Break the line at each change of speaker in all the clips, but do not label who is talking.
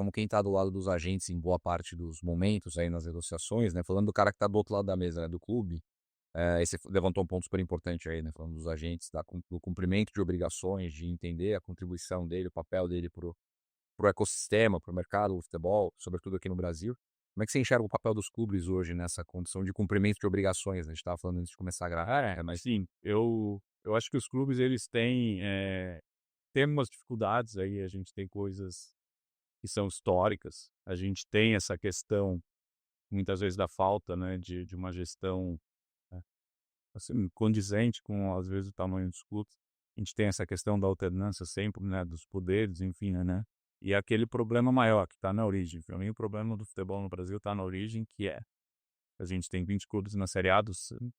como quem está do lado dos agentes em boa parte dos momentos aí nas negociações, né, falando do cara que está do outro lado da mesa, né, do clube, aí você levantou um ponto super importante aí, né, falando dos agentes, do cumprimento de obrigações, de entender a contribuição dele, o papel dele para o ecossistema, para o mercado do futebol, sobretudo aqui no Brasil. Como é que você enxerga o papel dos clubes hoje nessa condição de cumprimento de obrigações, né? A gente estava falando antes de começar a gravar, mas
Sim, eu acho que os clubes eles têm, tem umas dificuldades aí, a gente tem coisas que são históricas, a gente tem essa questão, muitas vezes, da falta, né, de uma gestão, né, assim, condizente com, às vezes, o tamanho dos clubes. A gente tem essa questão da alternância sempre, né, dos poderes, enfim, né, e aquele problema maior que está na origem. Para mim, o problema do futebol no Brasil está na origem, que é a gente tem 20 clubes na Série A,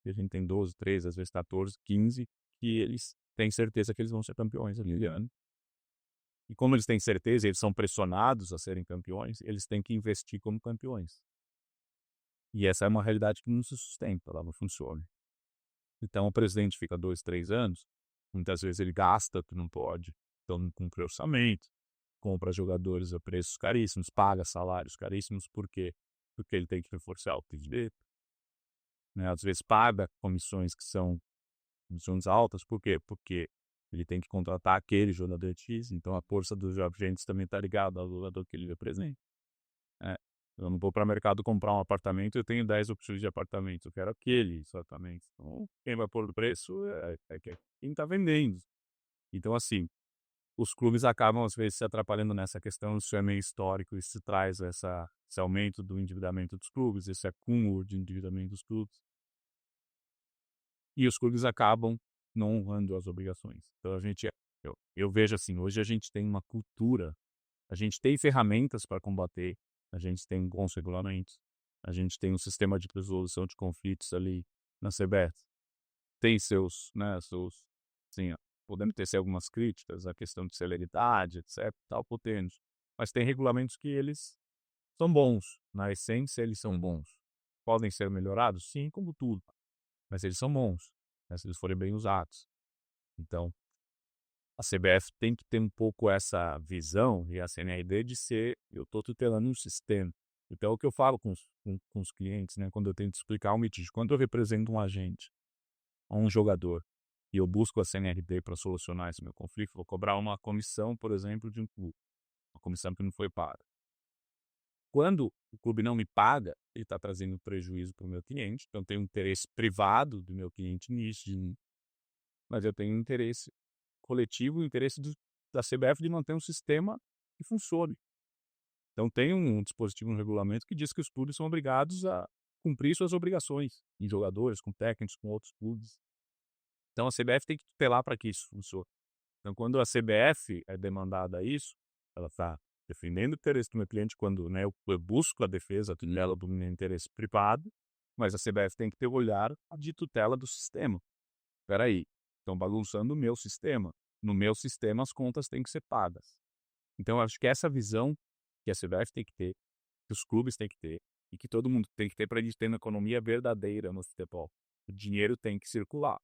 e a gente tem 12, 13, às vezes 14, 15, que eles têm certeza que eles vão ser campeões ali ano. E como eles têm certeza, eles são pressionados a serem campeões, eles têm que investir como campeões. E essa é uma realidade que não se sustenta, ela não funciona. Então o presidente fica 2, 3 anos, muitas vezes ele gasta o que não pode, então não cumpre orçamento, compra jogadores a preços caríssimos, paga salários caríssimos, por quê? Porque ele tem que reforçar o time dele, né? Às vezes paga comissões que são comissões altas, por quê? Porque ele tem que contratar aquele jogador X, então a força dos agentes também está ligada ao jogador que ele representa, né. Eu não vou para o mercado comprar um apartamento, eu tenho 10 opções de apartamento, eu quero aquele exatamente. Então, quem vai pôr o preço é quem está vendendo. Então, assim, os clubes acabam, às vezes, se atrapalhando nessa questão, isso é meio histórico, isso traz esse aumento do endividamento dos clubes, esse acúmulo de endividamento dos clubes. E os clubes acabam não honrando as obrigações. Então eu vejo assim, hoje a gente tem uma cultura, a gente tem ferramentas para combater, a gente tem bons regulamentos, a gente tem um sistema de resolução de conflitos ali na CBF. Tem seus, assim, ó, podemos ter algumas críticas, a questão de celeridade, etc, tal, podemos. Mas tem regulamentos que eles são bons, na essência eles são bons. Podem ser melhorados? Sim, como tudo, mas eles são bons, né, se eles forem bem usados. Então, a CBF tem que ter um pouco essa visão e a CNRD de ser, eu estou tutelando um sistema. Então, o que eu falo com os clientes, né, quando eu tento explicar o litígio, quando eu represento um agente ou um jogador e eu busco a CNRD para solucionar esse meu conflito, vou cobrar uma comissão, por exemplo, de um clube, uma comissão que não foi paga. Quando o clube não me paga, ele está trazendo prejuízo para o meu cliente, então eu tenho um interesse privado do meu cliente nisso, mas eu tenho um interesse coletivo, o interesse da CBF de manter um sistema que funcione. Então tem um dispositivo no regulamento que diz que os clubes são obrigados a cumprir suas obrigações em jogadores, com técnicos, com outros clubes. Então a CBF tem que tutelar para que isso funcione. Então quando a CBF é demandada a isso, ela está defendendo o interesse do meu cliente quando, né, eu busco a defesa dela do meu interesse privado, mas a CBF tem que ter o olhar de tutela do sistema. Espera aí, estão bagunçando o meu sistema. No meu sistema as contas têm que ser pagas. Então eu acho que essa visão que a CBF tem que ter, que os clubes têm que ter, e que todo mundo tem que ter para a gente ter uma economia verdadeira no futebol. O dinheiro tem que circular.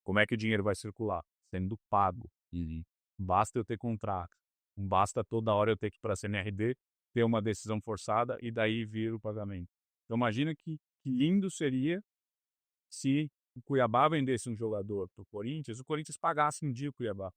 Como é que o dinheiro vai circular? Sendo pago.
Uhum.
Basta eu ter contrato. Não basta toda hora eu ter que ir para a CNRD, ter uma decisão forçada e daí vir o pagamento. Então imagina que lindo seria se o Cuiabá vendesse um jogador para o Corinthians pagasse um dia o Cuiabá.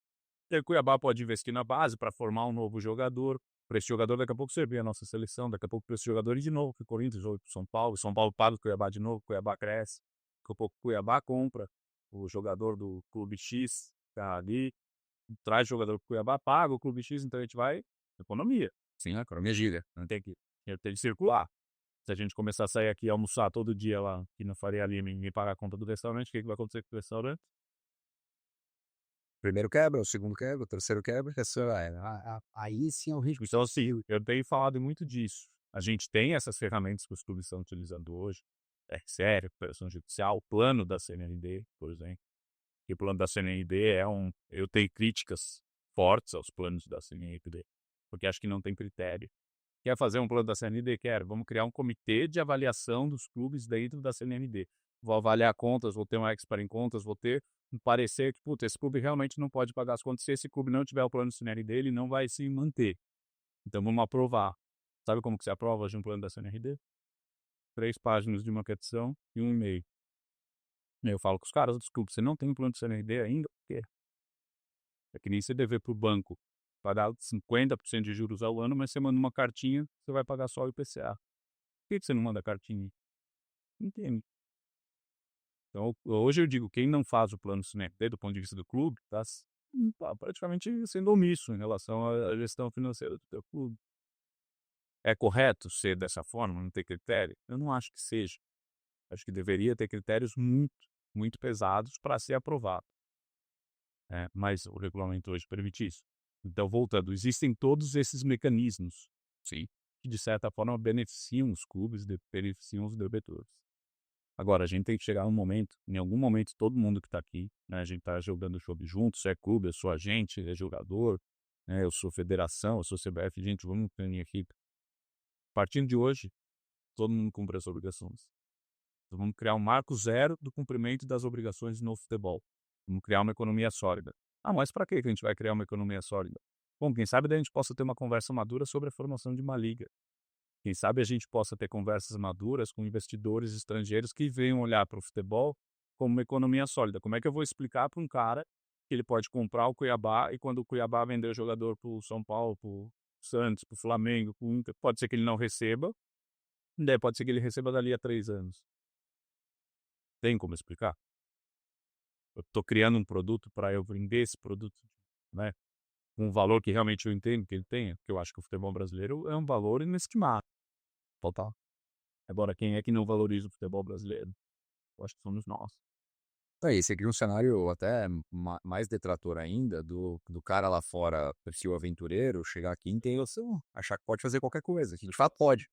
E aí o Cuiabá pode investir na base para formar um novo jogador, para esse jogador daqui a pouco servir a nossa seleção, daqui a pouco para esse jogador ir de novo, que o Corinthians joga para o São Paulo paga o Cuiabá de novo, o Cuiabá cresce, daqui a pouco o Cuiabá compra o jogador do clube X, tá ali, traz o jogador para o Cuiabá, paga o clube X, então a gente vai, economia,
Sim, a economia gira, né?
tem que circular. Se a gente começar a sair aqui e almoçar todo dia lá, aqui na Faria Lima, e ninguém pagar a conta do restaurante, o que vai acontecer com o restaurante?
Primeiro quebra, o segundo quebra, o terceiro quebra,
Isso é, aí sim é o risco.
Então, assim, eu tenho falado muito disso. A gente tem essas ferramentas que os clubes estão utilizando hoje, RCE, recuperação judicial, o plano da CNLD, por exemplo. E o plano da CNLD é um. Eu tenho críticas fortes aos planos da CNLD, porque acho que não tem critério. Quer fazer um plano da CNLD? Quero. Vamos criar um comitê de avaliação dos clubes dentro da CNLD. Vou avaliar contas, vou ter um expert em contas, vou ter um parecer que, puta, esse clube realmente não pode pagar as contas. Se esse clube não tiver o plano CNLD, ele não vai se manter. Então vamos aprovar. Sabe como que você aprova hoje um plano da CNRD? 3 páginas de maquetação e 1 e-mail. E aí eu falo com os caras: "Desculpa, você não tem um plano de CNRD ainda? Por quê?" É que nem você dever para o banco, vai dar 50% de juros ao ano, mas você manda uma cartinha, você vai pagar só o IPCA. Por que você não manda cartinha? Não entende. Então, hoje eu digo, quem não faz o plano CNRD do ponto de vista do clube, tá praticamente sendo omisso em relação à gestão financeira do teu clube. É correto ser dessa forma, não ter critério? Eu não acho que seja. Acho que deveria ter critérios muito, muito pesados para ser aprovado. Mas o regulamento hoje permite isso. Então, voltando, existem todos esses mecanismos, sim, que de certa forma beneficiam os clubes, beneficiam os debetores. Agora, a gente tem que chegar num momento, em algum momento, todo mundo que está aqui, né, a gente está jogando jogo junto, você é clube, eu sou agente, é jogador, né, eu sou federação, eu sou CBF, gente, vamos ter minha equipe. Partindo de hoje, todo mundo cumpre as obrigações. Então, vamos criar um marco zero do cumprimento das obrigações no futebol. Vamos criar uma economia sólida. Ah, mas para que a gente vai criar uma economia sólida? Bom, quem sabe daí a gente possa ter uma conversa madura sobre a formação de uma liga. Quem sabe a gente possa ter conversas maduras com investidores estrangeiros que venham olhar para o futebol como uma economia sólida. Como é que eu vou explicar para um cara que ele pode comprar o Cuiabá e quando o Cuiabá vender o jogador para o São Paulo, para o Santos, para o Flamengo, para o Inter, pode ser que ele não receba, daí pode ser que ele receba dali a 3 anos. Tem como explicar? Eu estou criando um produto para eu vender esse produto, né, com um valor que realmente eu entendo que ele tenha, porque eu acho que o futebol brasileiro é um valor inestimável. Total. Agora, quem é que não valoriza o futebol brasileiro? Eu acho que somos nós.
Aí, você cria um cenário até mais detrator ainda do cara lá fora, perfil aventureiro, chegar aqui em tem noção, achar que pode fazer qualquer coisa, que de fato pode.